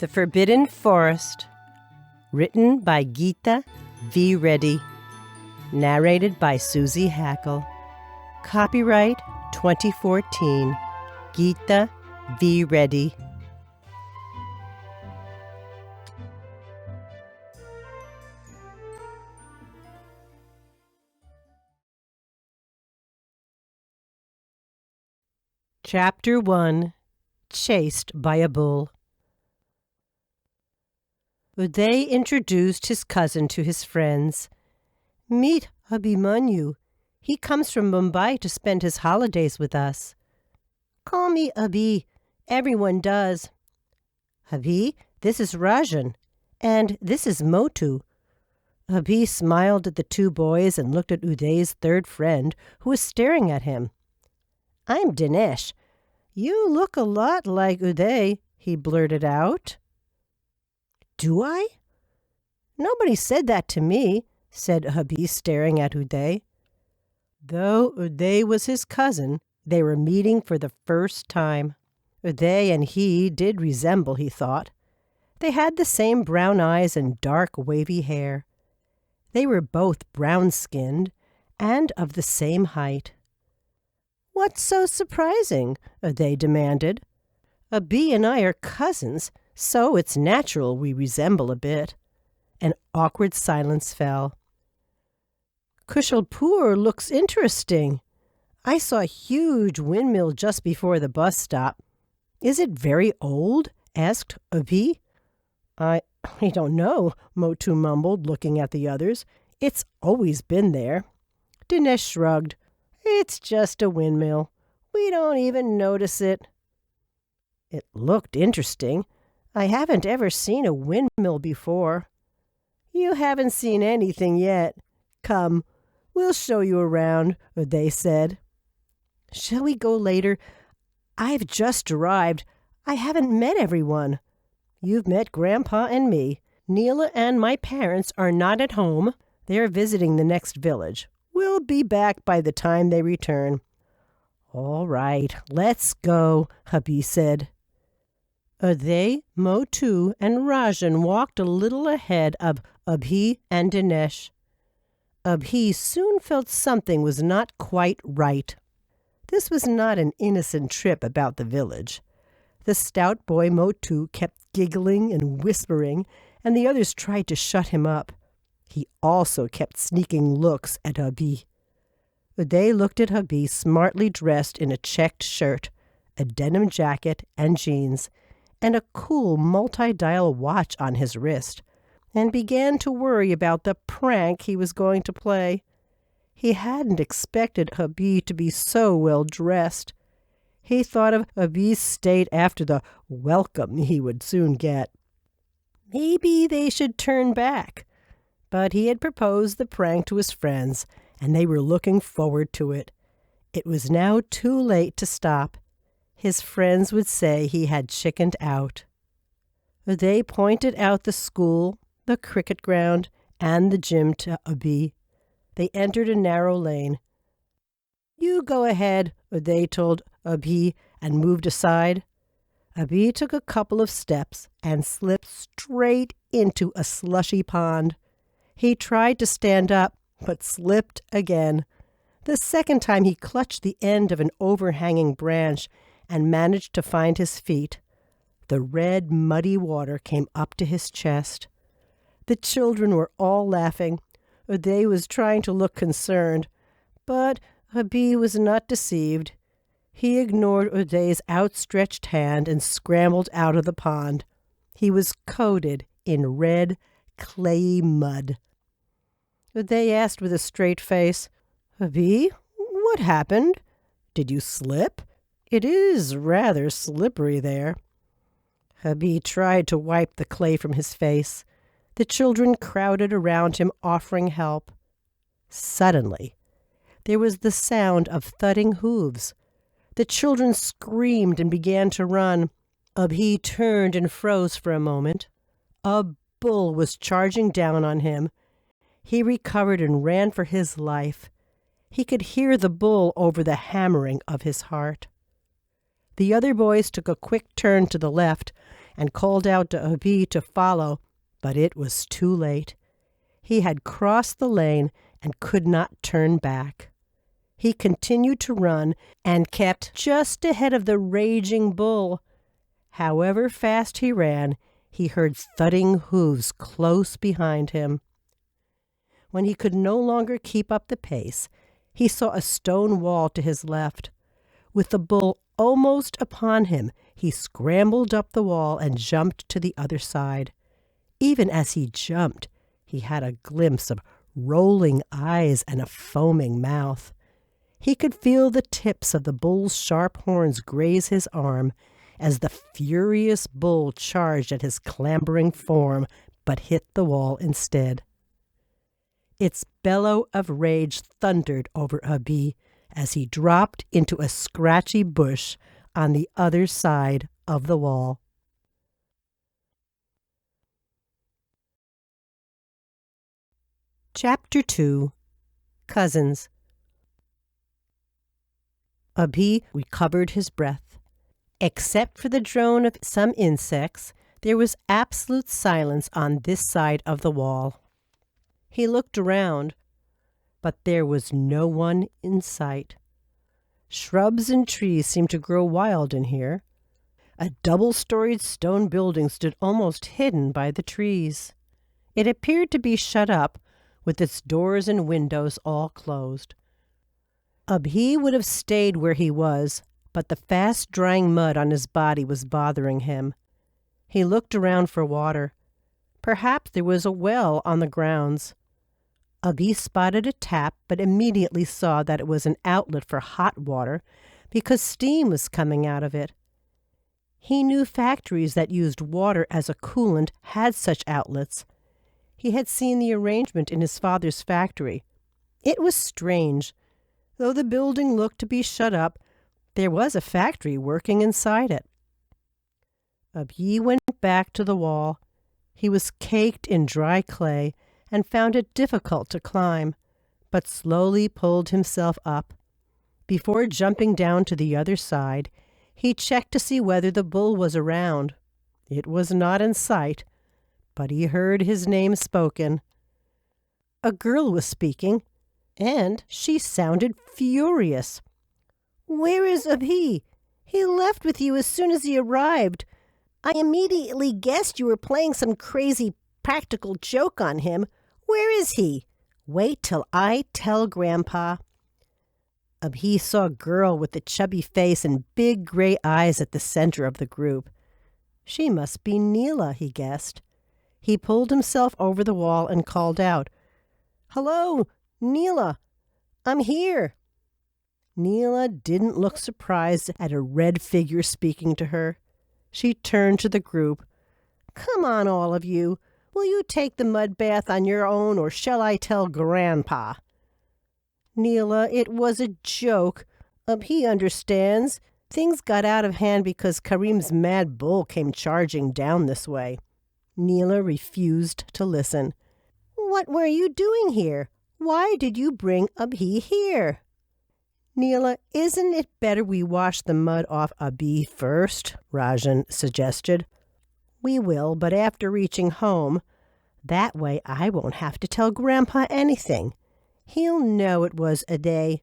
The Forbidden Forest, written by Geeta V. Reddy, narrated by Susie Hackle. Copyright 2014, Geeta V. Reddy. Chapter 1. Chased by a Bull. Uday introduced his cousin to his friends. Meet Abhi. He comes from Mumbai to spend his holidays with us. Call me Abhi. Everyone does. Abhi, this is Rajan, and this is Motu. Abhi smiled at the two boys and looked at Uday's third friend, who was staring at him. I'm Dinesh. You look a lot like Uday, he blurted out. Do I? Nobody said that to me, said Abhi, staring at Uday. Though Uday was his cousin, they were meeting for the first time. Uday and he did resemble, he thought. They had the same brown eyes and dark, wavy hair. They were both brown-skinned and of the same height. What's so surprising? Uday demanded. Abhi and I are cousins, so it's natural we resemble a bit. An awkward silence fell. Kushalpur looks interesting. I saw a huge windmill just before the bus stop. Is it very old? Asked Abhi. I don't know, Motu mumbled, looking at the others. It's always been there. Dinesh shrugged. It's just a windmill. We don't even notice it. It looked interesting. I haven't ever seen a windmill before. You haven't seen anything yet. Come, we'll show you around, Uday said. Shall we go later? I've just arrived. I haven't met everyone. You've met Grandpa and me. Neela and my parents are not at home. They're visiting the next village. We'll be back by the time they return. All right, let's go, Abhi said. Uday, Motu, and Rajan walked a little ahead of Abhi and Dinesh. Abhi soon felt something was not quite right. This was not an innocent trip about the village. The stout boy Motu kept giggling and whispering, and the others tried to shut him up. He also kept sneaking looks at Abhi. Uday looked at Abhi, smartly dressed in a checked shirt, a denim jacket and jeans, and a cool multi-dial watch on his wrist, and began to worry about the prank he was going to play. He hadn't expected Abhi to be so well dressed. He thought of Abhi's state after the welcome he would soon get. Maybe they should turn back. But he had proposed the prank to his friends, and they were looking forward to it. It was now too late to stop. His friends would say he had chickened out. They pointed out the school, the cricket ground, and the gym to Abhi. They entered a narrow lane. You go ahead, Uday told Abhi, and moved aside. Abhi took a couple of steps and slipped straight into a slushy pond. He tried to stand up, but slipped again. The second time he clutched the end of an overhanging branch and managed to find his feet. The red, muddy water came up to his chest. The children were all laughing. Uday was trying to look concerned, but Abhi was not deceived. He ignored Uday's outstretched hand and scrambled out of the pond. He was coated in red, clayey mud. Uday asked with a straight face, Abhi, what happened? Did you slip? It is rather slippery there. Abhi tried to wipe the clay from his face. The children crowded around him, offering help. Suddenly, there was the sound of thudding hooves. The children screamed and began to run. Abhi turned and froze for a moment. A bull was charging down on him. He recovered and ran for his life. He could hear the bull over the hammering of his heart. The other boys took a quick turn to the left and called out to Abhi to follow, but it was too late. He had crossed the lane and could not turn back. He continued to run and kept just ahead of the raging bull. However fast he ran, he heard thudding hooves close behind him. When he could no longer keep up the pace, he saw a stone wall to his left. With the bull almost upon him, he scrambled up the wall and jumped to the other side. Even as he jumped, he had a glimpse of rolling eyes and a foaming mouth. He could feel the tips of the bull's sharp horns graze his arm as the furious bull charged at his clambering form, but hit the wall instead. Its bellow of rage thundered over Abhi as he dropped into a scratchy bush on the other side of the wall. Chapter 2. Cousins. Abhi recovered his breath. Except for the drone of some insects, there was absolute silence on this side of the wall. He looked around, but there was no one in sight. Shrubs and trees seemed to grow wild in here. A double-storied stone building stood almost hidden by the trees. It appeared to be shut up, with its doors and windows all closed. Abhi would have stayed where he was, but the fast-drying mud on his body was bothering him. He looked around for water. Perhaps there was a well on the grounds. Abhi spotted a tap, but immediately saw that it was an outlet for hot water because steam was coming out of it. He knew factories that used water as a coolant had such outlets. He had seen the arrangement in his father's factory. It was strange. Though the building looked to be shut up, there was a factory working inside it. Abhi went back to the wall. He was caked in dry clay and found it difficult to climb, but slowly pulled himself up. Before jumping down to the other side, he checked to see whether the bull was around. It was not in sight, but he heard his name spoken. A girl was speaking, and she sounded furious. "Where is Abhi? He left with you as soon as he arrived. I immediately guessed you were playing some crazy practical joke on him. Where is he? Wait till I tell Grandpa." Abhi saw a girl with a chubby face and big gray eyes at the center of the group. She must be Neela, he guessed. He pulled himself over the wall and called out, "Hello, Neela, I'm here." Neela didn't look surprised at a red figure speaking to her. She turned to the group. "Come on, all of you. Will you take the mud bath on your own, or shall I tell Grandpa?" "Neela, it was a joke. He understands. Things got out of hand because Karim's mad bull came charging down this way." Neela refused to listen. "What were you doing here? Why did you bring Abhi here?" "Neela, isn't it better we wash the mud off Abhi first?" Rajan suggested. "We will, but after reaching home. That way I won't have to tell Grandpa anything. He'll know it was Uday.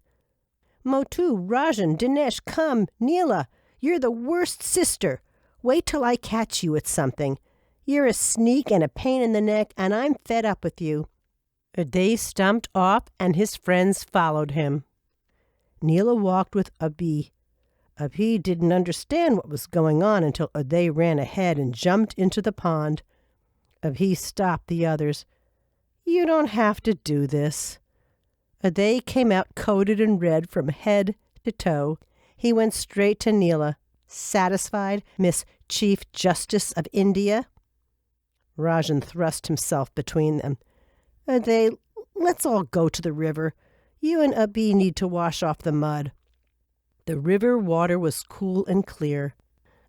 Motu, Rajan, Dinesh, come. Neela, you're the worst sister. Wait till I catch you at something. You're a sneak and a pain in the neck, and I'm fed up with you." Uday stumped off, and his friends followed him. Neela walked with Abhi. Abhi didn't understand what was going on until Uday ran ahead and jumped into the pond. Abhi stopped the others. "You don't have to do this." Uday came out coated in red from head to toe. He went straight to Neela. "Satisfied, Miss Chief Justice of India?" Rajan thrust himself between them. "Uday, let's all go to the river. You and Abhi need to wash off the mud." The river water was cool and clear.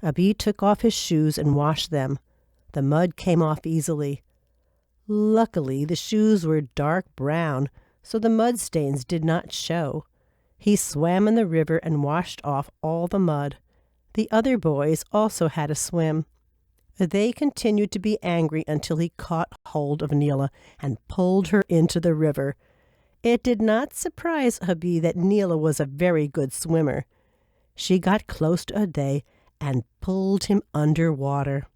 Abhi took off his shoes and washed them. The mud came off easily. Luckily, the shoes were dark brown, so the mud stains did not show. He swam in the river and washed off all the mud. The other boys also had a swim. They continued to be angry until he caught hold of Neela and pulled her into the river. It did not surprise Abhi that Neela was a very good swimmer. She got close to Uday and pulled him under water.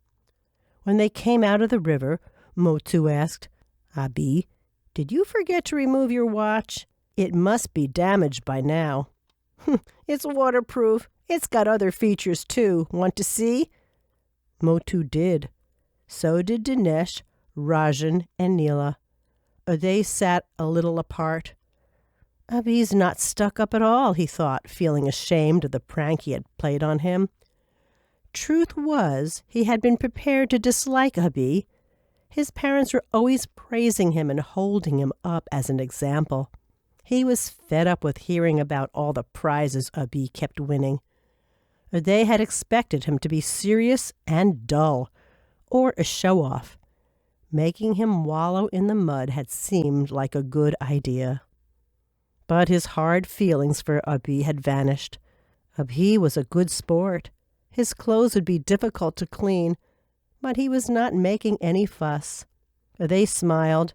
When they came out of the river, Motu asked, "Abhi, did you forget to remove your watch? It must be damaged by now." "It's waterproof. It's got other features too. Want to see?" Motu did. So did Dinesh, Rajan, and Neela. Uday sat a little apart. "Abhi's not stuck up at all," he thought, feeling ashamed of the prank he had played on him. Truth was, he had been prepared to dislike Abhi. His parents were always praising him and holding him up as an example. He was fed up with hearing about all the prizes Abhi kept winning. Uday had expected him to be serious and dull, or a show-off. Making him wallow in the mud had seemed like a good idea. But his hard feelings for Abhi had vanished. Abhi was a good sport. His clothes would be difficult to clean, but he was not making any fuss. Uday smiled.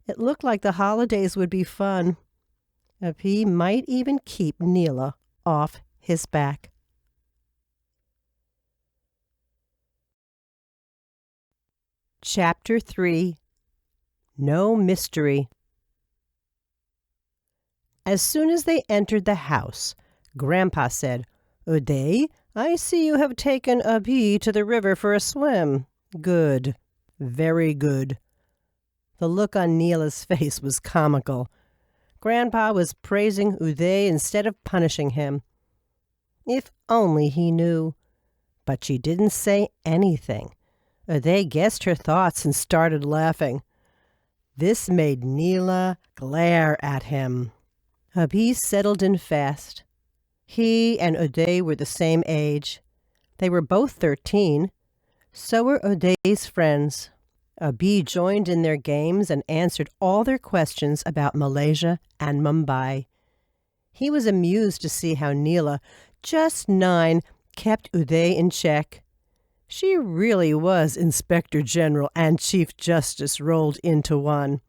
It looked like the holidays would be fun. Abhi might even keep Neela off his back. Chapter 3. No Mystery. As soon as they entered the house, Grandpa said, "Uday, I see you have taken Abhi to the river for a swim. Good. Very good." The look on Neela's face was comical. Grandpa was praising Uday instead of punishing him. If only he knew. But she didn't say anything. Uday guessed her thoughts and started laughing. This made Neela glare at him. Abhi settled in fast. He and Uday were the same age. They were both 13. So were Uday's friends. Abhi joined in their games and answered all their questions about Malaysia and Mumbai. He was amused to see how Neela, just 9, kept Uday in check. She really was Inspector General and Chief Justice rolled into one.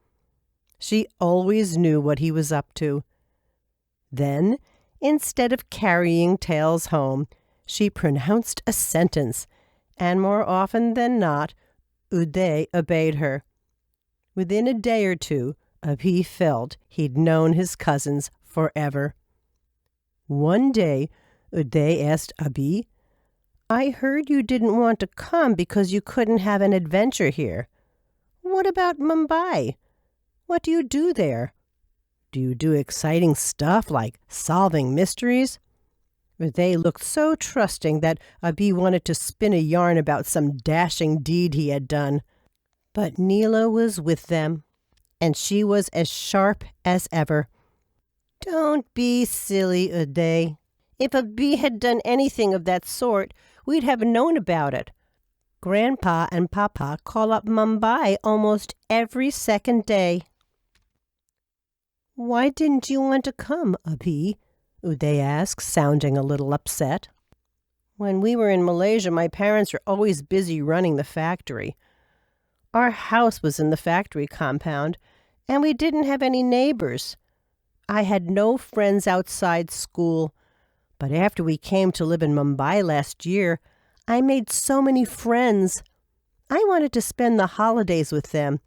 She always knew what he was up to. Then, instead of carrying tales home, she pronounced a sentence, and more often than not, Uday obeyed her. Within a day or two, Abhi felt he'd known his cousins forever. One day, Uday asked Abhi, "I heard you didn't want to come because you couldn't have an adventure here. What about Mumbai? What do you do there? Do you do exciting stuff like solving mysteries?" Uday looked so trusting that Abhi wanted to spin a yarn about some dashing deed he had done. But Neela was with them, and she was as sharp as ever. "Don't be silly, Uday. If Abhi had done anything of that sort, we'd have known about it. Grandpa and Papa call up Mumbai almost every second day." "Why didn't you want to come, Abhi?" Uday asked, sounding a little upset. "When we were in Malaysia, my parents were always busy running the factory. Our house was in the factory compound, and we didn't have any neighbors. I had no friends outside school. But after we came to live in Mumbai last year, I made so many friends. I wanted to spend the holidays with them.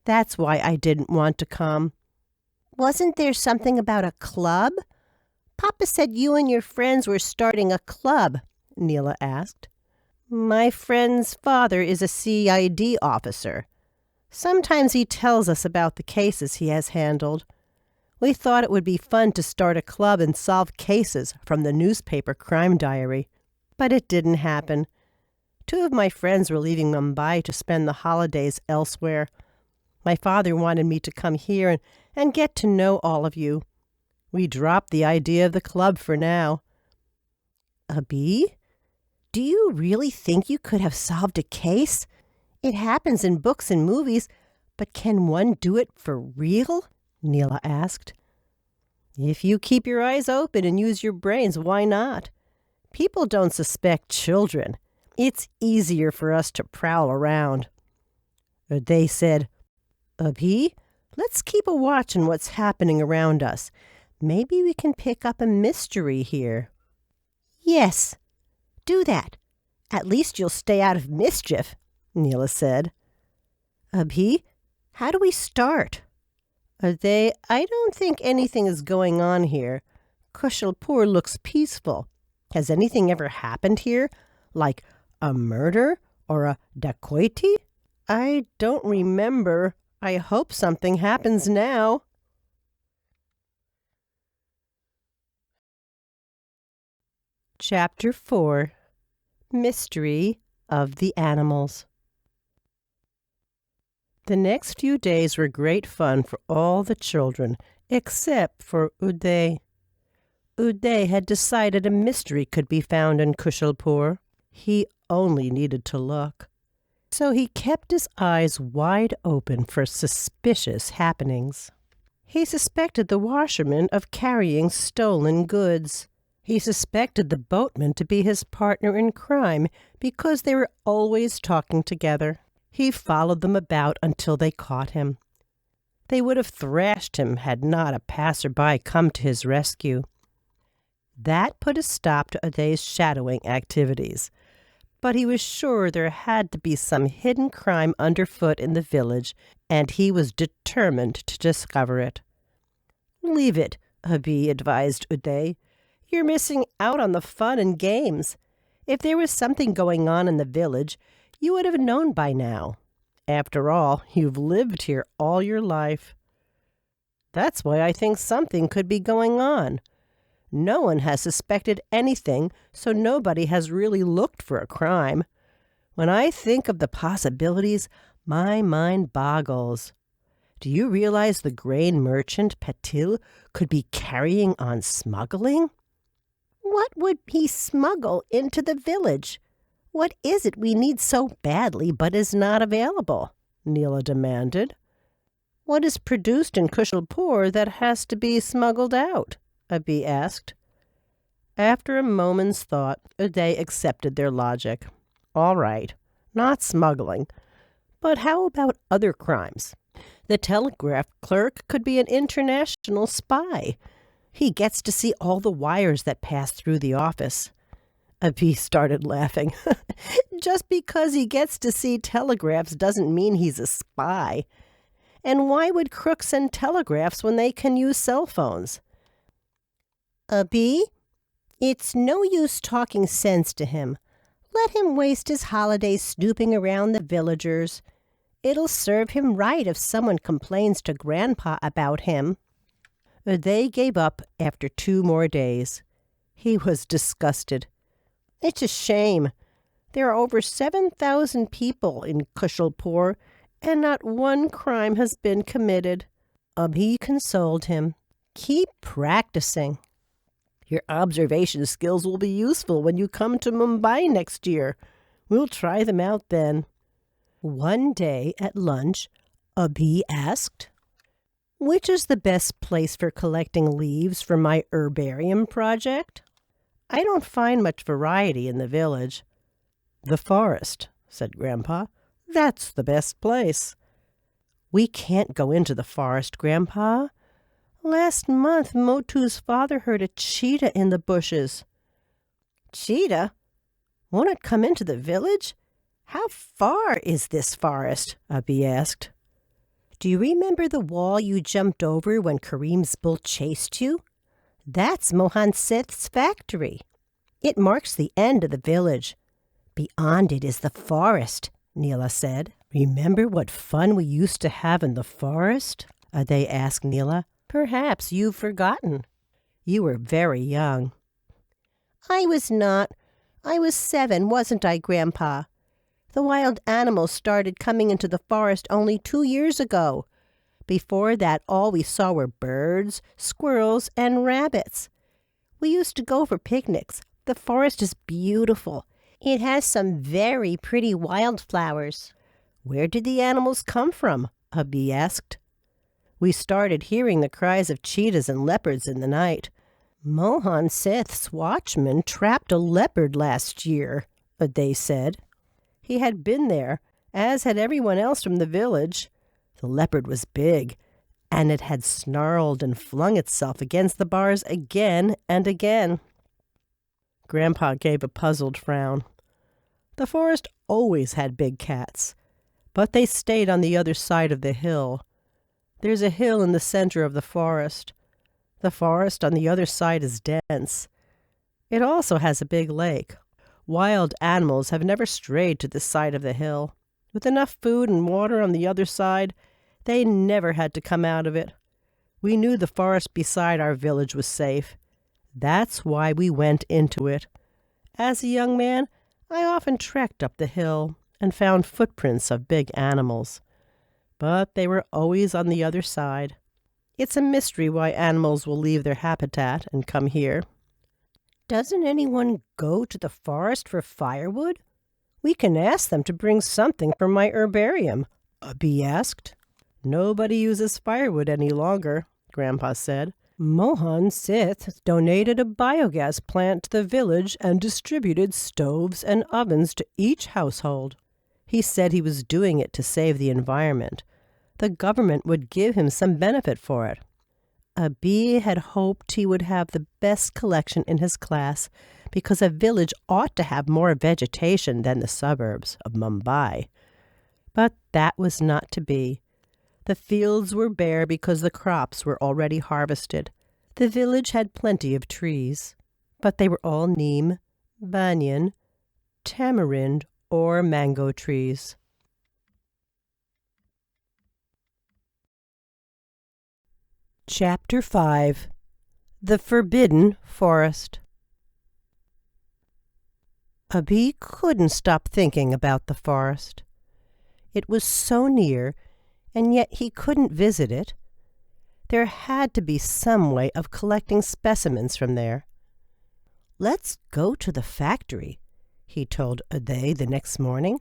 That's why I didn't want to come." "Wasn't there something about a club? Papa said you and your friends were starting a club," Neela asked. "My friend's father is a CID officer. Sometimes he tells us about the cases he has handled. We thought it would be fun to start a club and solve cases from the newspaper crime diary. But it didn't happen. 2 of my friends were leaving Mumbai to spend the holidays elsewhere. My father wanted me to come here and get to know all of you. We dropped the idea of the club for now." "Abhi, do you really think you could have solved a case? It happens in books and movies, but can one do it for real?" Neela asked. "If you keep your eyes open and use your brains, why not? People don't suspect children. It's easier for us to prowl around. They said, Abhi, let's keep a watch on what's happening around us. Maybe we can pick up a mystery here. Yes, do that. At least you'll stay out of mischief, Neela said. Abhi, how do we start? I don't think anything is going on here. Kushalpur looks peaceful. Has anything ever happened here? Like a murder or a dacoity? I don't remember. I hope something happens now. Chapter 4. Mystery of the Animals. The next few days were great fun for all the children, except for Uday. Uday had decided a mystery could be found in Kushalpur. He only needed to look. So he kept his eyes wide open for suspicious happenings. He suspected the washerman of carrying stolen goods. He suspected the boatman to be his partner in crime because they were always talking together. He followed them about until they caught him. They would have thrashed him had not a passerby come to his rescue. That put a stop to Uday's shadowing activities. But he was sure there had to be some hidden crime underfoot in the village, and he was determined to discover it. Leave it, Abhi advised Uday. You're missing out on the fun and games. If there was something going on in the village, you would have known by now. After all, you've lived here all your life. That's why I think something could be going on. No one has suspected anything, so nobody has really looked for a crime. When I think of the possibilities, my mind boggles. Do you realize the grain merchant, Patil, could be carrying on smuggling? What would he smuggle into the village? What is it we need so badly but is not available? Neela demanded. What is produced in Kushalpur that has to be smuggled out? Abhi asked. After a moment's thought, Uday accepted their logic. All right, not smuggling. But how about other crimes? The telegraph clerk could be an international spy. He gets to see all the wires that pass through the office. Abhi started laughing. Just because he gets to see telegraphs doesn't mean he's a spy. And why would crooks send telegraphs when they can use cell phones? Abhi, it's no use talking sense to him. Let him waste his holidays snooping around the villagers. It'll serve him right if someone complains to Grandpa about him. Uday gave up after 2 more days. He was disgusted. It's a shame. There are over 7,000 people in Kushalpur, and not one crime has been committed. Abhi consoled him. Keep practicing. Your observation skills will be useful when you come to Mumbai next year. We'll try them out then. One day at lunch, Abhi asked, which is the best place for collecting leaves for my herbarium project? I don't find much variety in the village. The forest, said Grandpa. That's the best place. We can't go into the forest, Grandpa. Last month, Motu's father heard a cheetah in the bushes. Cheetah? Won't it come into the village? How far is this forest? Abhi asked. Do you remember the wall you jumped over when Kareem's bull chased you? That's Mohan Seth's factory. It marks the end of the village. Beyond it is the forest, Neela said. Remember what fun we used to have in the forest? Uday asked Neela. Perhaps you've forgotten. You were very young. I was not. I was 7, wasn't I, Grandpa? The wild animals started coming into the forest only 2 years ago. Before that, all we saw were birds, squirrels, and rabbits. We used to go for picnics. The forest is beautiful. It has some very pretty wildflowers. Where did the animals come from? Abhi asked. We started hearing the cries of cheetahs and leopards in the night. Mohan Seth's watchman trapped a leopard last year, Uday said. He had been there, as had everyone else from the village. The leopard was big, and it had snarled and flung itself against the bars again and again. Grandpa gave a puzzled frown. The forest always had big cats, but they stayed on the other side of the hill. There's a hill in the center of the forest. The forest on the other side is dense. It also has a big lake. Wild animals have never strayed to this side of the hill. With enough food and water on the other side, they never had to come out of it. We knew the forest beside our village was safe. That's why we went into it. As a young man, I often trekked up the hill and found footprints of big animals. But they were always on the other side. It's a mystery why animals will leave their habitat and come here. Doesn't anyone go to the forest for firewood? We can ask them to bring something for my herbarium, Abhi asked. Nobody uses firewood any longer, Grandpa said. Mohan Seth donated a biogas plant to the village and distributed stoves and ovens to each household. He said he was doing it to save the environment. The government would give him some benefit for it. Abhi had hoped he would have the best collection in his class because a village ought to have more vegetation than the suburbs of Mumbai. But that was not to be. The fields were bare because the crops were already harvested. The village had plenty of trees, but they were all neem, banyan, tamarind, or mango trees. Chapter 5. The Forbidden Forest. Abhi couldn't stop thinking about the forest. It was so near, and yet he couldn't visit it. There had to be some way of collecting specimens from there. "Let's go to the factory," he told Uday the next morning.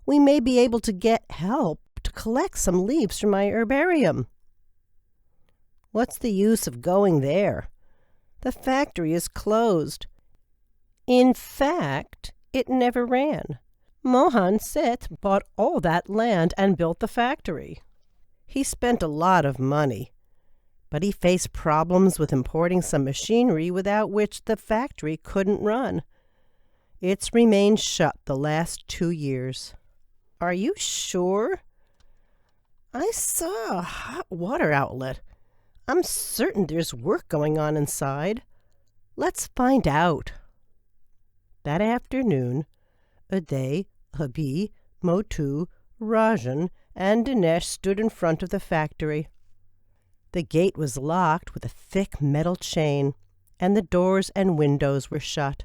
"We may be able to get help to collect some leaves from my herbarium." "What's the use of going there? The factory is closed. In fact, it never ran. Mohan Seth bought all that land and built the factory. He spent a lot of money, but he faced problems with importing some machinery without which the factory couldn't run. It's remained shut the last 2 years. Are you sure? I saw a hot water outlet. I'm certain there's work going on inside. Let's find out." That afternoon, Uday, Abhi, Motu, Rajan, and Dinesh stood in front of the factory. The gate was locked with a thick metal chain, and the doors and windows were shut.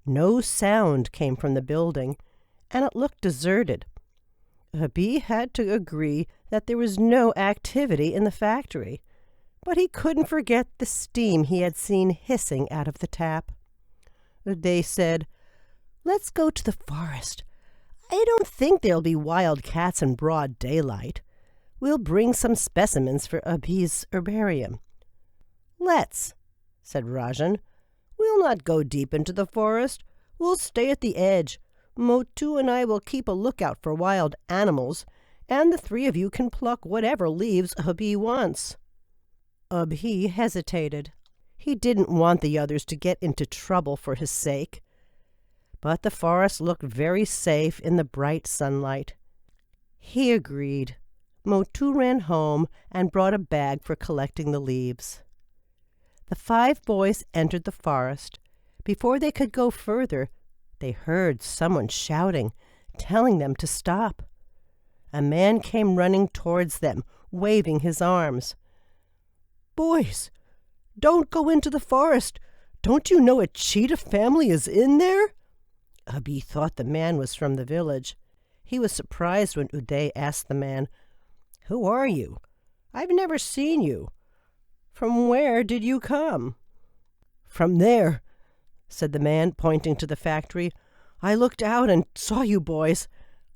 No sound came from the building, and it looked deserted. Abhi had to agree that there was no activity in the factory, but he couldn't forget the steam he had seen hissing out of the tap. Uday said, "Let's go to the forest. I don't think there'll be wild cats in broad daylight. We'll bring some specimens for Abhi's herbarium." "Let's," said Rajan. "We'll not go deep into the forest. We'll stay at the edge. Motu and I will keep a lookout for wild animals, and the 3 of you can pluck whatever leaves Abhi wants." Abhi hesitated. He didn't want the others to get into trouble for his sake. But the forest looked very safe in the bright sunlight. He agreed. Motu ran home and brought a bag for collecting the leaves. The 5 boys entered the forest. Before they could go further, they heard someone shouting, telling them to stop. A man came running towards them, waving his arms. "Boys, don't go into the forest. Don't you know a cheetah family is in there?" Abhi thought the man was from the village. He was surprised when Uday asked the man, "Who are you? I've never seen you. From where did you come?" "From there," said the man, pointing to the factory. "I looked out and saw you boys.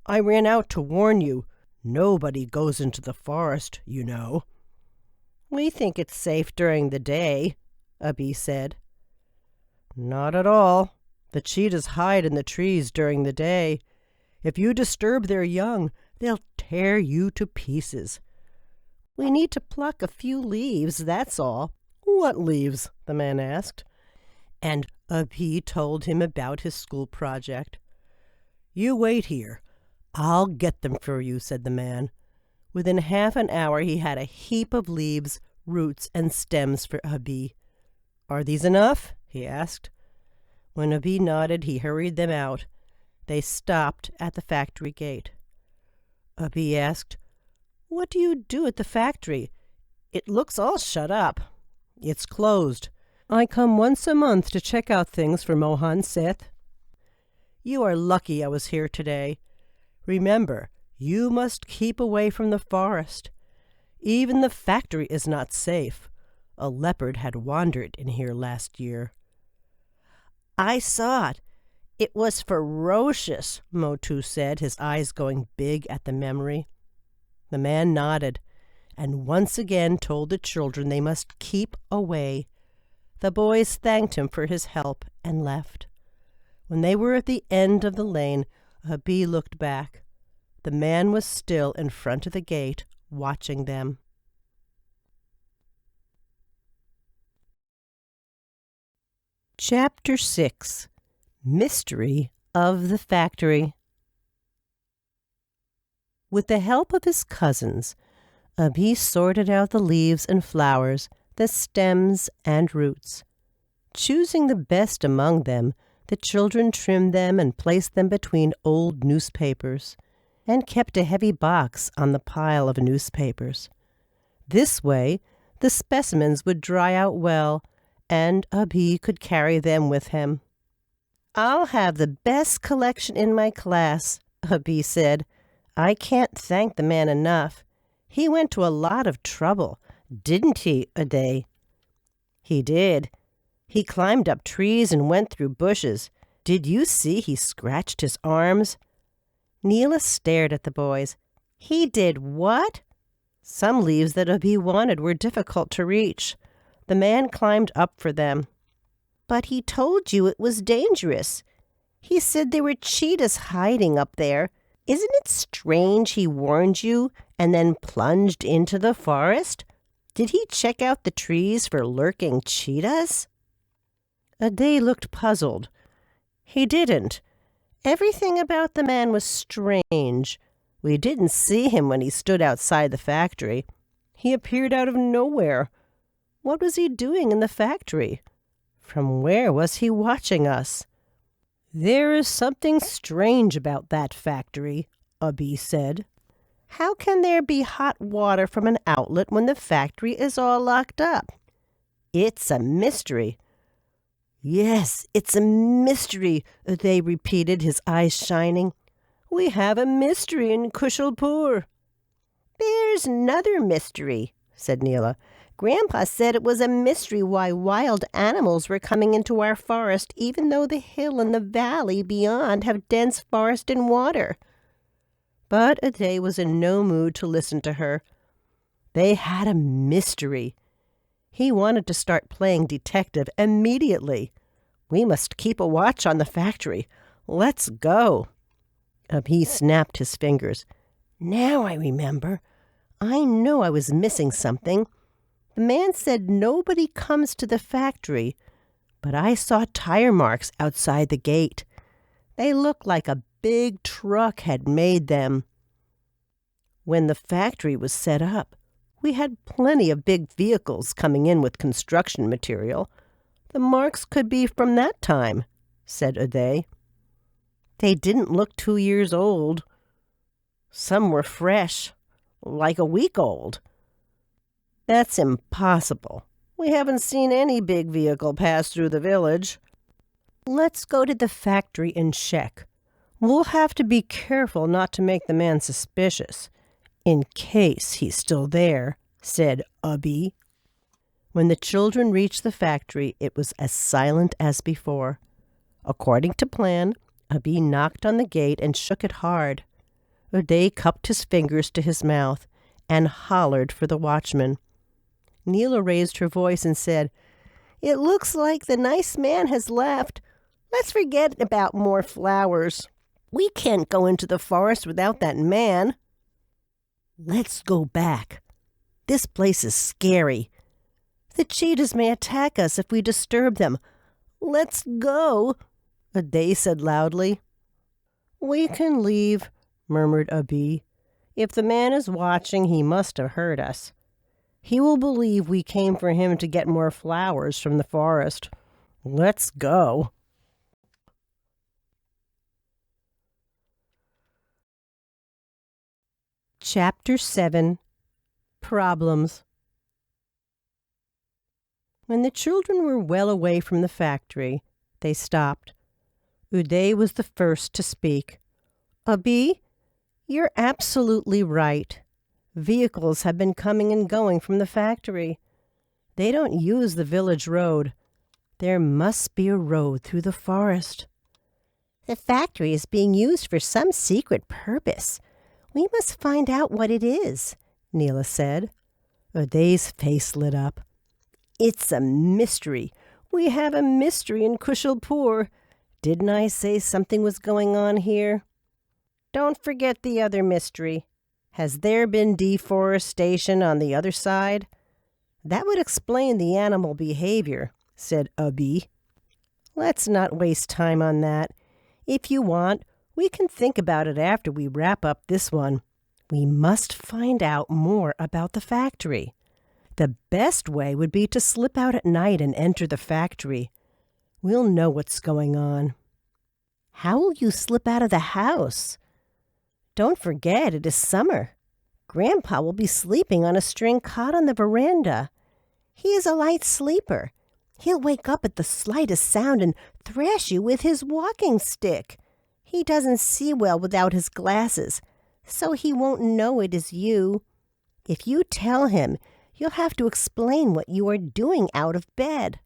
I ran out to warn you. Nobody goes into the forest, you know." "We think it's safe during the day," Abhi said. "Not at all," The cheetahs hide in the trees during the day. If you disturb their young, they'll tear you to pieces. We need to pluck a few leaves, that's all." "What leaves?" the man asked. And Abhi told him about his school project. "You wait here. I'll get them for you," said the man. Within half an hour he had a heap of leaves, roots, and stems for Abhi. "Are these enough?" he asked. When Abhi nodded, he hurried them out. They stopped at the factory gate. Abhi asked, "What do you do at the factory? It looks all shut up." "It's closed. I come once a month to check out things for Mohan Seth." "You are lucky I was here today. Remember, you must keep away from the forest. Even the factory is not safe. A leopard had wandered in here last year." "I saw it. It was ferocious," Motu said, his eyes going big at the memory. The man nodded, and once again told the children they must keep away. The boys thanked him for his help and left. When they were at the end of the lane, Abhi looked back. The man was still in front of the gate, watching them. Chapter 6. Mystery of the Factory. With the help of his cousins, Abhi sorted out the leaves and flowers, the stems and roots. Choosing the best among them, the children trimmed them and placed them between old newspapers, and kept a heavy box on the pile of newspapers. This way, the specimens would dry out well, and Abhi could carry them with him. "I'll have the best collection in my class," Abhi said. "I can't thank the man enough. He went to a lot of trouble, didn't he, Uday?" "He did. He climbed up trees and went through bushes. Did you see he scratched his arms?" Neela stared at the boys. "He did what?" Some leaves that Abhi wanted were difficult to reach. The man climbed up for them. "But he told you it was dangerous. He said there were cheetahs hiding up there. Isn't it strange he warned you and then plunged into the forest? Did he check out the trees for lurking cheetahs?" Uday looked puzzled. "He didn't. Everything about the man was strange. We didn't see him when he stood outside the factory. He appeared out of nowhere. What was he doing in the factory? From where was he watching us?" "There is something strange about that factory," Abhi said. "How can there be hot water from an outlet when the factory is all locked up? It's a mystery." "Yes, it's a mystery," Uday repeated, his eyes shining. "We have a mystery in Kushalpur." "There's another mystery," said Neela. "Grandpa said it was a mystery why wild animals were coming into our forest, even though the hill and the valley beyond have dense forest and water." But Uday was in no mood to listen to her. They had a mystery. He wanted to start playing detective immediately. "We must keep a watch on the factory. Let's go." Abhi snapped his fingers. "Now I remember. I know I was missing something. The man said nobody comes to the factory, but I saw tire marks outside the gate. They looked like a big truck had made them. When the factory was set up, we had plenty of big vehicles coming in with construction material. The marks could be from that time," said Uday. "They didn't look 2 years old. Some were fresh, like a week old." "That's impossible. We haven't seen any big vehicle pass through the village." "Let's go to the factory and check. We'll have to be careful not to make the man suspicious, in case he's still there," said Abhi. When the children reached the factory, it was as silent as before. According to plan, Abhi knocked on the gate and shook it hard. Uday cupped his fingers to his mouth and hollered for the watchman. Neela raised her voice and said, "It looks like the nice man has left. Let's forget about more flowers. We can't go into the forest without that man. Let's go back. This place is scary. The cheetahs may attack us if we disturb them. Let's go, Uday said loudly. We can leave, murmured Abhi. If the man is watching, he must have heard us. He will believe we came for him to get more flowers from the forest. Let's go. Chapter 7. Problems. When the children were well away from the factory, they stopped. Uday was the first to speak. Abhi, you're absolutely right. Vehicles have been coming and going from the factory. They don't use the village road. There must be a road through the forest. The factory is being used for some secret purpose. We must find out what it is, Neela said. Uday's face lit up. It's a mystery. We have a mystery in Kushalpur. Didn't I say something was going on here? Don't forget the other mystery. Has there been deforestation on the other side? That would explain the animal behavior, said Abhi. Let's not waste time on that. If you want, we can think about it after we wrap up this one. We must find out more about the factory. The best way would be to slip out at night and enter the factory. We'll know what's going on. How will you slip out of the house? Don't forget, it is summer. Grandpa will be sleeping on a string cot on the veranda. He is a light sleeper. He'll wake up at the slightest sound and thrash you with his walking stick. He doesn't see well without his glasses, so he won't know it is you. If you tell him, you'll have to explain what you are doing out of bed.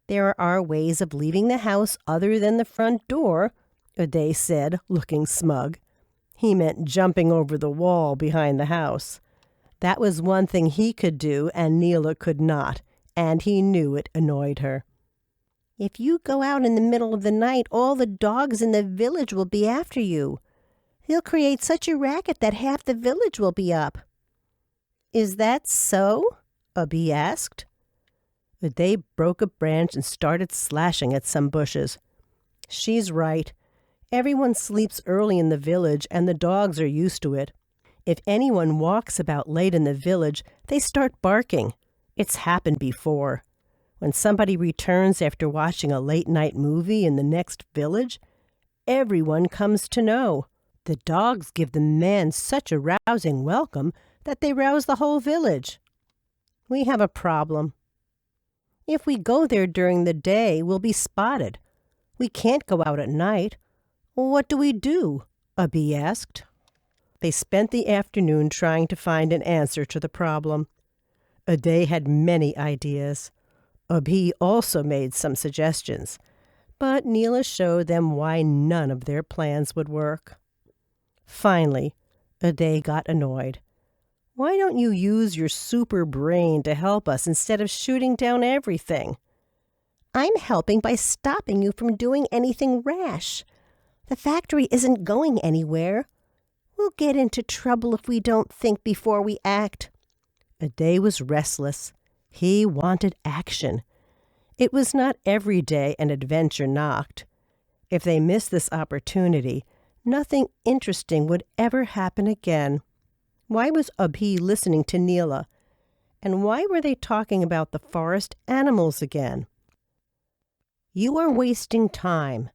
There are ways of leaving the house other than the front door, Uday said, looking smug. He meant jumping over the wall behind the house. That was one thing he could do and Neela could not, and he knew it annoyed her. If you go out in the middle of the night, all the dogs in the village will be after you. They'll create such a racket that half the village will be up. Is that so? Abhi asked. Uday broke a branch and started slashing at some bushes. She's right. Everyone sleeps early in the village and the dogs are used to it. If anyone walks about late in the village, they start barking. It's happened before. When somebody returns after watching a late-night movie in the next village, everyone comes to know. The dogs give the man such a rousing welcome that they rouse the whole village. We have a problem. If we go there during the day, we'll be spotted. We can't go out at night. What do we do? Abhi asked. They spent the afternoon trying to find an answer to the problem. Uday had many ideas. Abhi also made some suggestions, but Neela showed them why none of their plans would work. Finally, Uday got annoyed. Why don't you use your super brain to help us instead of shooting down everything? I'm helping by stopping you from doing anything rash. The factory isn't going anywhere. We'll get into trouble if we don't think before we act. Uday was restless. He wanted action. It was not every day an adventure knocked. If they missed this opportunity, nothing interesting would ever happen again. Why was Abhi listening to Neela? And why were they talking about the forest animals again? You are wasting time.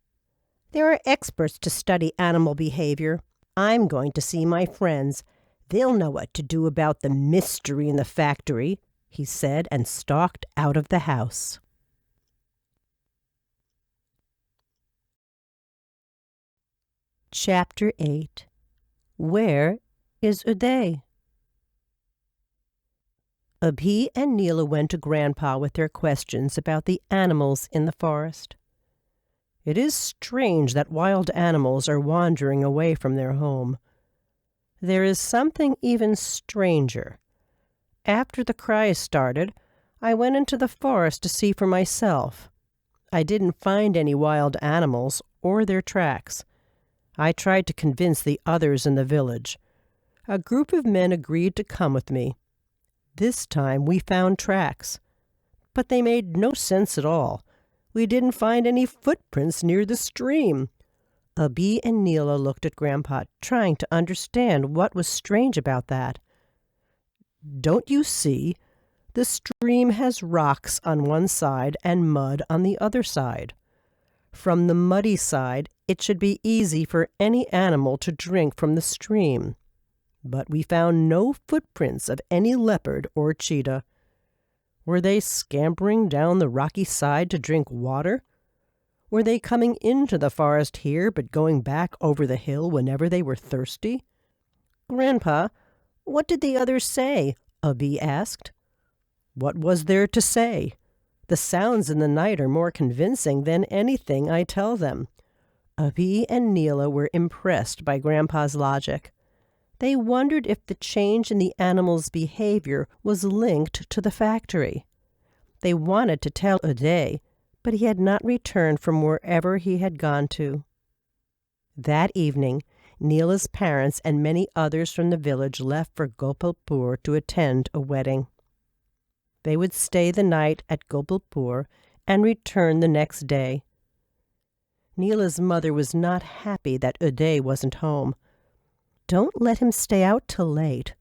There are experts to study animal behavior. I'm going to see my friends. They'll know what to do about the mystery in the factory, he said, and stalked out of the house. Chapter 8. Where is Uday? Abhi and Neela went to Grandpa with their questions about the animals in the forest. It is strange that wild animals are wandering away from their home. There is something even stranger. After the cries started, I went into the forest to see for myself. I didn't find any wild animals or their tracks. I tried to convince the others in the village. A group of men agreed to come with me. This time we found tracks, but they made no sense at all. We didn't find any footprints near the stream. Abhi and Neela looked at Grandpa, trying to understand what was strange about that. "Don't you see? The stream has rocks on one side and mud on the other side. From the muddy side, it should be easy for any animal to drink from the stream. But we found no footprints of any leopard or cheetah. Were they scampering down the rocky side to drink water? Were they coming into the forest here but going back over the hill whenever they were thirsty?" "Grandpa, what did the others say?" Abhi asked. "What was there to say? The sounds in the night are more convincing than anything I tell them." Abhi and Neela were impressed by Grandpa's logic. They wondered if the change in the animals' behavior was linked to the factory. They wanted to tell Uday, but he had not returned from wherever he had gone to. That evening, Neela's parents and many others from the village left for Gopalpur to attend a wedding. They would stay the night at Gopalpur and return the next day. Neela's mother was not happy that Uday wasn't home. "Don't let him stay out till late.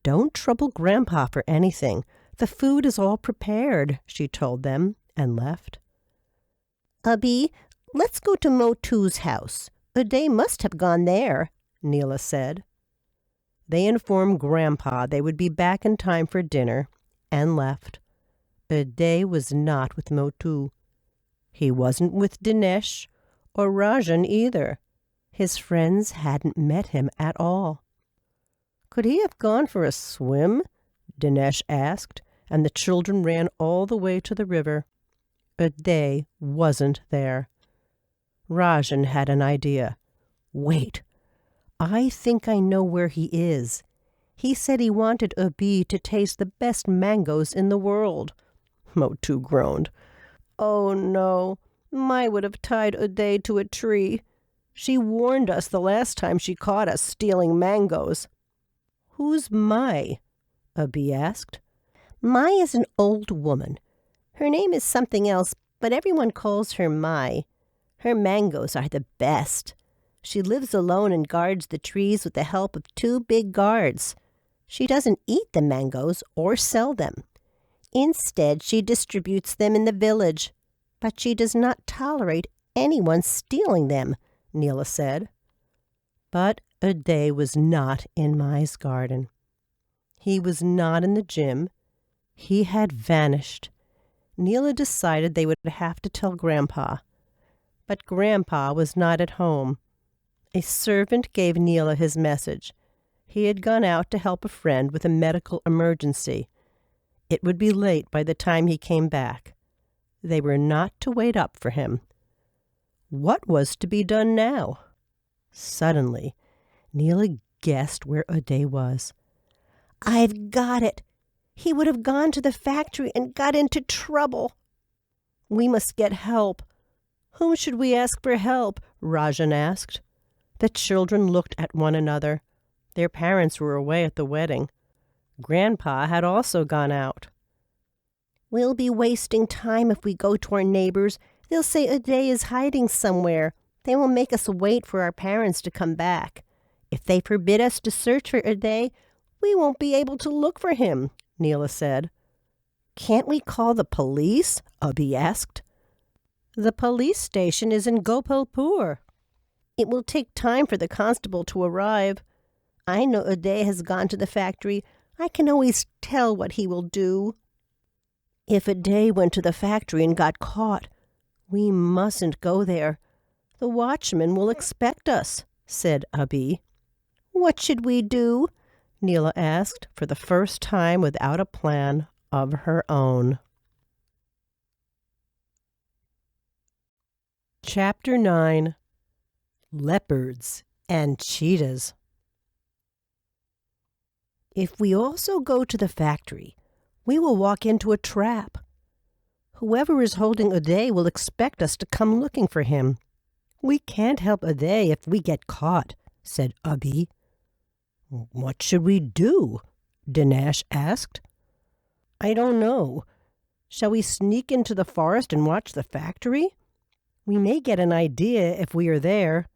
Don't trouble Grandpa for anything. The food is all prepared," she told them, and left. "Abhi, let's go to Motu's house. Uday must have gone there," Neela said. They informed Grandpa they would be back in time for dinner, and left. Uday was not with Motu. He wasn't with Dinesh or Rajan either. His friends hadn't met him at all. "Could he have gone for a swim?" Dinesh asked, and the children ran all the way to the river. Uday wasn't there. Rajan had an idea. "Wait, I think I know where he is. He said he wanted Abhi to taste the best mangoes in the world." Motu groaned. "Oh no, Mai would have tied Uday to a tree. She warned us the last time she caught us stealing mangoes." "Who's Mai?" Abhi asked. "Mai is an old woman. Her name is something else, but everyone calls her Mai. Her mangoes are the best. She lives alone and guards the trees with the help of 2 big guards. She doesn't eat the mangoes or sell them. Instead, she distributes them in the village. But she does not tolerate anyone stealing them," Neela said. But Uday was not in Mai's garden. He was not in the gym. He had vanished. Neela decided they would have to tell Grandpa. But Grandpa was not at home. A servant gave Neela his message. He had gone out to help a friend with a medical emergency. It would be late by the time he came back. They were not to wait up for him. What was to be done now? Suddenly, Neela guessed where Uday was. "I've got it. He would have gone to the factory and got into trouble. We must get help." "Whom should we ask for help?" Rajan asked. The children looked at one another. Their parents were away at the wedding. Grandpa had also gone out. "We'll be wasting time if we go to our neighbors. They'll say Uday is hiding somewhere. They will make us wait for our parents to come back. If they forbid us to search for Uday, we won't be able to look for him," Neela said. "Can't we call the police?" Abhi asked. "The police station is in Gopalpur. It will take time for the constable to arrive. I know Uday has gone to the factory. I can always tell what he will do." "If Uday went to the factory and got caught, we mustn't go there. The watchman will expect us," said Abhi. "What should we do?" Neela asked, for the first time without a plan of her own. Chapter 9. Leopards and Cheetahs. "If we also go to the factory, we will walk into a trap. Whoever is holding Uday will expect us to come looking for him. We can't help Uday if we get caught," said Abhi. "What should we do?" Dinesh asked. "I don't know. Shall we sneak into the forest and watch the factory? We may get an idea if we are there."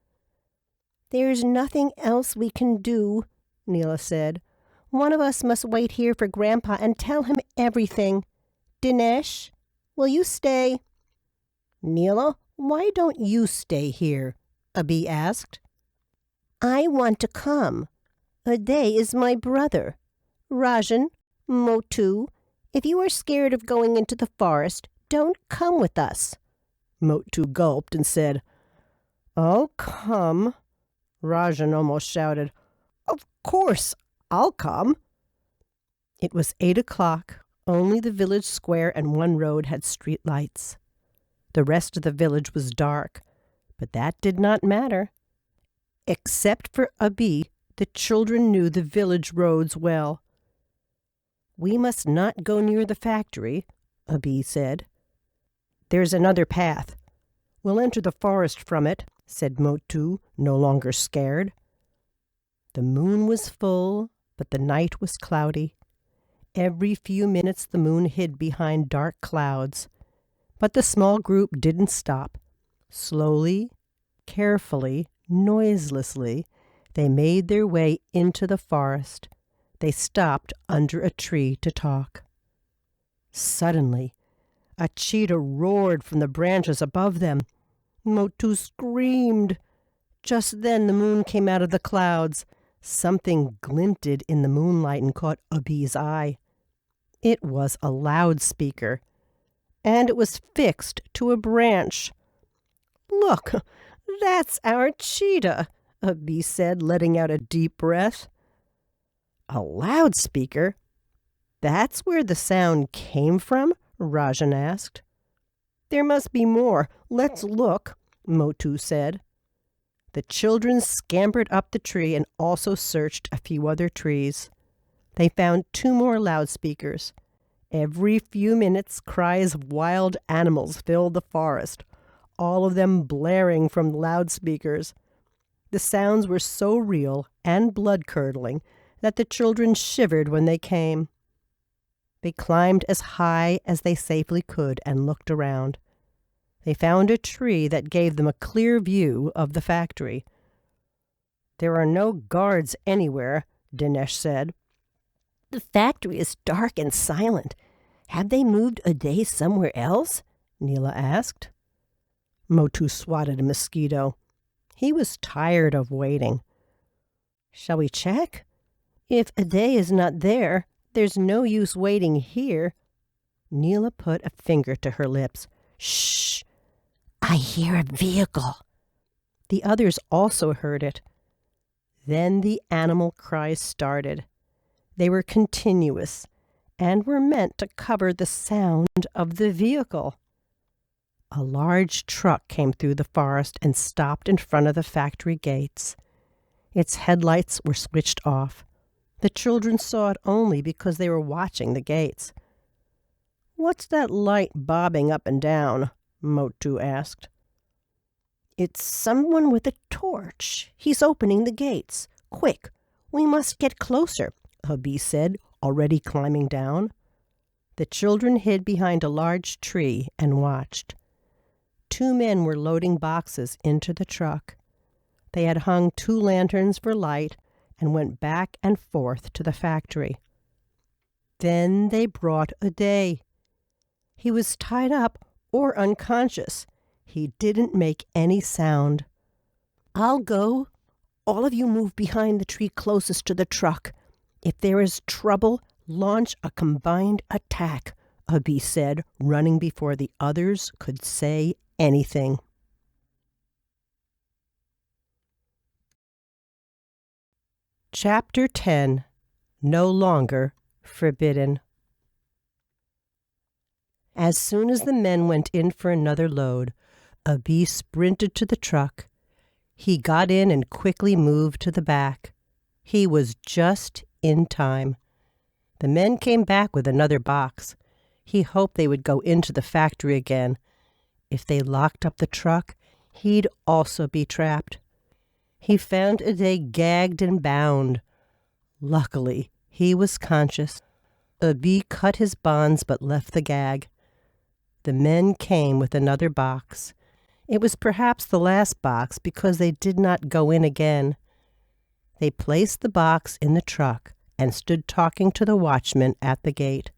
"There's nothing else we can do," Neela said. "One of us must wait here for Grandpa and tell him everything. Dinesh, will you stay?" "Neela, why don't you stay here?" Abhi asked. "I want to come. Uday is my brother. Rajan, Motu, if you are scared of going into the forest, don't come with us." Motu gulped and said, "I'll come." Rajan almost shouted, "Of course, I'll come." It was 8 o'clock. Only the village square and one road had street lights. The rest of the village was dark, but that did not matter. Except for Abhi, the children knew the village roads well. "We must not go near the factory," Abhi said. "There's another path. We'll enter the forest from it," said Motu, no longer scared. The moon was full, but the night was cloudy. Every few minutes the moon hid behind dark clouds. But the small group didn't stop. Slowly, carefully, noiselessly, they made their way into the forest. They stopped under a tree to talk. Suddenly, a cheetah roared from the branches above them. Motu screamed. Just then the moon came out of the clouds. Something glinted in the moonlight and caught Abhi's eye. It was a loudspeaker, and it was fixed to a branch. "Look, that's our cheetah," Abhi said, letting out a deep breath. "A loudspeaker? That's where the sound came from?" Rajan asked. "There must be more. Let's look," Motu said. The children scampered up the tree and also searched a few other trees. They found 2 more loudspeakers. Every few minutes, cries of wild animals filled the forest, all of them blaring from loudspeakers. The sounds were so real and blood-curdling that the children shivered when they came. They climbed as high as they safely could and looked around. They found a tree that gave them a clear view of the factory. "There are no guards anywhere," Dinesh said. "The factory is dark and silent. Have they moved Uday somewhere else?" Neela asked. Motu swatted a mosquito. He was tired of waiting. "Shall we check? If Uday is not there, there's no use waiting here." Neela put a finger to her lips. "Shh! I hear a vehicle." The others also heard it. Then the animal cries started. They were continuous and were meant to cover the sound of the vehicle. A large truck came through the forest and stopped in front of the factory gates. Its headlights were switched off. The children saw it only because they were watching the gates. "What's that light bobbing up and down?" Motu asked. "It's someone with a torch. He's opening the gates. Quick, we must get closer," Abhi said, already climbing down. The children hid behind a large tree and watched. 2 men were loading boxes into the truck. They had hung 2 lanterns for light and went back and forth to the factory. Then they brought Uday. He was tied up or unconscious. He didn't make any sound. "I'll go. All of you move behind the tree closest to the truck. If there is trouble, launch a combined attack," Abhi said, running before the others could say anything. Chapter 10. No Longer Forbidden. As soon as the men went in for another load, Abhi sprinted to the truck. He got in and quickly moved to the back. He was just in time. The men came back with another box. He hoped they would go into the factory again. If they locked up the truck, he'd also be trapped. He found Uday gagged and bound. Luckily, he was conscious. Abhi cut his bonds but left the gag. The men came with another box. It was perhaps the last box because they did not go in again. They placed the box in the truck and stood talking to the watchman at the gate.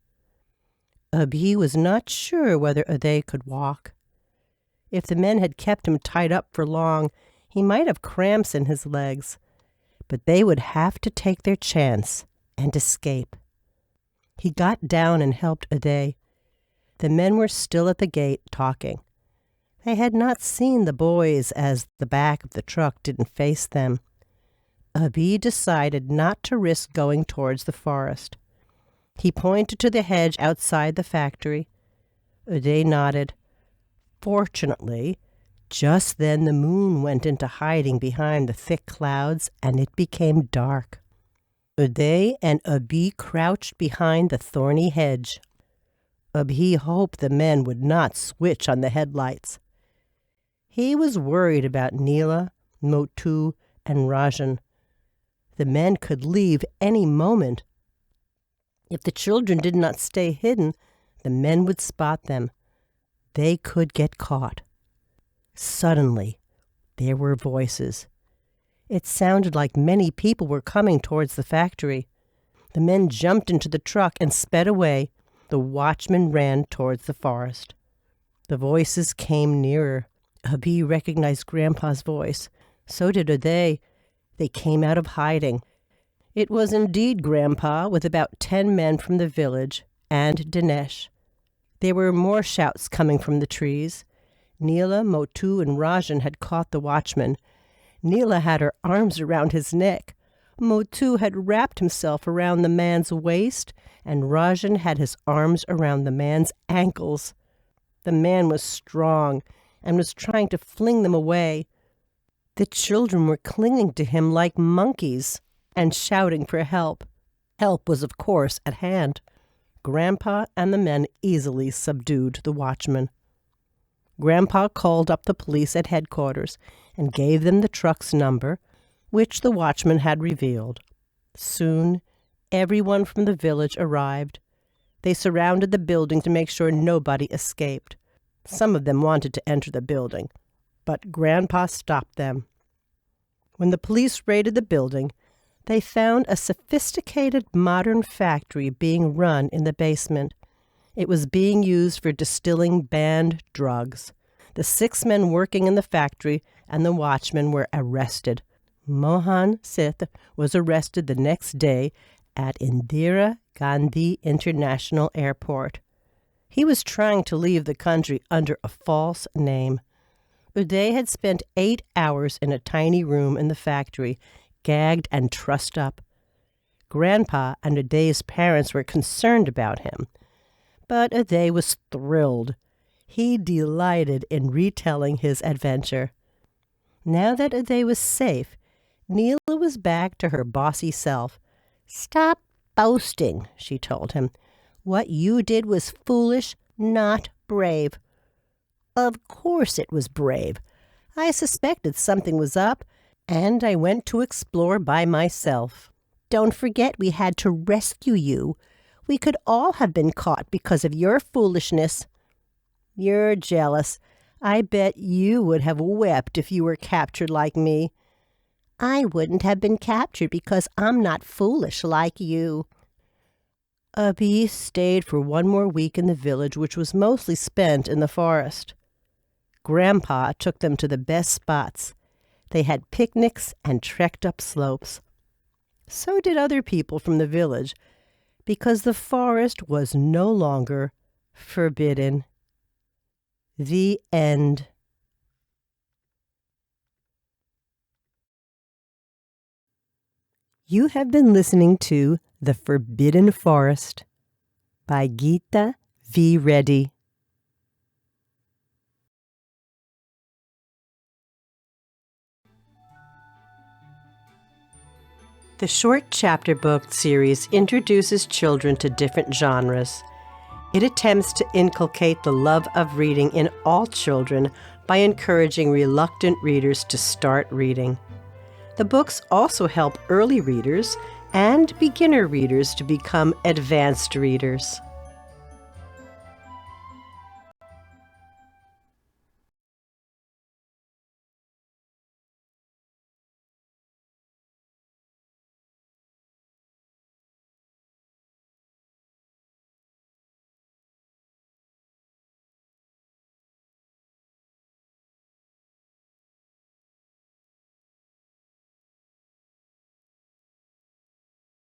Abhi was not sure whether Uday could walk. If the men had kept him tied up for long, he might have cramps in his legs, but they would have to take their chance and escape. He got down and helped Uday. The men were still at the gate talking. They had not seen the boys as the back of the truck didn't face them. Abhi decided not to risk going towards the forest. He pointed to the hedge outside the factory. Uday nodded. Fortunately, just then the moon went into hiding behind the thick clouds, and it became dark. Uday and Abhi crouched behind the thorny hedge. Abhi hoped the men would not switch on the headlights. He was worried about Neela, Motu, and Rajan. The men could leave any moment. If the children did not stay hidden, the men would spot them. They could get caught. Suddenly, there were voices. It sounded like many people were coming towards the factory. The men jumped into the truck and sped away. The watchman ran towards the forest. The voices came nearer. Abhi recognized Grandpa's voice. So did Uday. They came out of hiding. It was indeed Grandpa with about 10 men from the village and Dinesh. There were more shouts coming from the trees. Neela, Motu, and Rajan had caught the watchman. Neela had her arms around his neck. Motu had wrapped himself around the man's waist, and Rajan had his arms around the man's ankles. The man was strong and was trying to fling them away. The children were clinging to him like monkeys and shouting for help. Help was, of course, at hand. Grandpa and the men easily subdued the watchman. Grandpa called up the police at headquarters and gave them the truck's number, which the watchman had revealed. Soon, everyone from the village arrived. They surrounded the building to make sure nobody escaped. Some of them wanted to enter the building, but Grandpa stopped them. When the police raided the building, they found a sophisticated modern factory being run in the basement. It was being used for distilling banned drugs. The 6 men working in the factory and the watchman were arrested. Mohan Seth was arrested the next day at Indira Gandhi International Airport. He was trying to leave the country under a false name. Uday had spent 8 hours in a tiny room in the factory, gagged and trussed up. Grandpa and Uday's parents were concerned about him, but Uday was thrilled. He delighted in retelling his adventure. Now that Uday was safe, Neela was back to her bossy self. "Stop boasting," she told him. "What you did was foolish, not brave." "Of course it was brave. I suspected something was up, and I went to explore by myself. Don't forget we had to rescue you. We could all have been caught because of your foolishness." "You're jealous. I bet you would have wept if you were captured like me." "I wouldn't have been captured because I'm not foolish like you." Abhi stayed for 1 more week in the village, which was mostly spent in the forest. Grandpa took them to the best spots. They had picnics and trekked up slopes. So did other people from the village, because the forest was no longer forbidden. The end. You have been listening to The Forbidden Forest by Geeta V. Reddy. The short chapter book series introduces children to different genres. It attempts to inculcate the love of reading in all children by encouraging reluctant readers to start reading. The books also help early readers and beginner readers to become advanced readers.